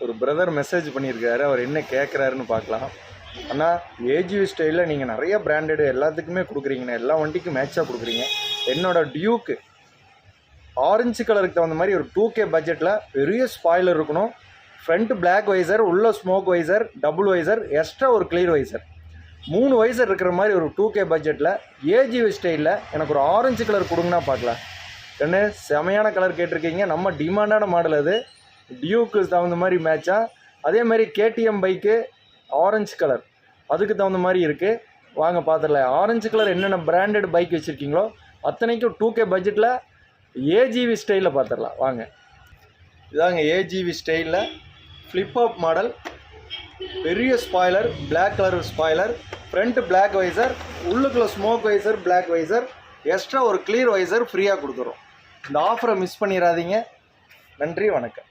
ஒரு brother message பண்ணியிருக்காரு. அவர் என்ன கேட்குறாருன்னு பார்க்கலாம். அண்ணா, ஏஜிவி ஸ்டைலில் நீங்கள் நிறைய பிராண்டடு எல்லாத்துக்குமே கொடுக்குறீங்கண்ணா, எல்லா வண்டிக்கும் மேட்சாக கொடுக்குறீங்க. என்னோட டியூக்கு ஆரஞ்சு கலருக்கு தகுந்த மாதிரி ஒரு 2K பட்ஜெட்டில் பெரிய ஸ்பாய்லர் இருக்கணும், ஃப்ரண்ட் பிளாக் வைசர், உள்ள smoke visor, double visor, extra ஒரு கிளியர் வைசர், 3 வைசர் இருக்கிற மாதிரி ஒரு 2K பட்ஜெட்டில் ஏஜிவி ஸ்டைலில் எனக்கு ஒரு ஆரஞ்சு கலர் கொடுங்கண்ணா பார்க்கலாம். என்ன செமையான கலர் கேட்டிருக்கீங்க, நம்ம டிமாண்டான மாடல். அது டியூக்கு தகுந்த மாதிரி மேட்சாக. அதே மாதிரி கேடிஎம் பைக்கு ஆரஞ்சு கலர் அதுக்கு தகுந்த மாதிரி இருக்குது. வாங்க பார்த்துடலாம். ஆரஞ்சு கலர் என்னென்ன பிராண்டட் பைக் வச்சுருக்கீங்களோ அத்தனைக்கும் 2K பட்ஜெட்டில் ஏஜிவி ஸ்டைலில் பார்த்துடலாம் வாங்க. இதாங்க ஏஜிவி ஸ்டைலில் ஃப்ளிப்-அப் மாடல், பெரிய spoiler, black colour spoiler, front black visor, உள்ளுக்குள்ள smoke visor, black visor, extra ஒரு கிளியர் வைசர் ஃப்ரீயாக கொடுத்துறோம். இந்த ஆஃபரை மிஸ் பண்ணிடாதீங்க. நன்றி, வணக்கம்.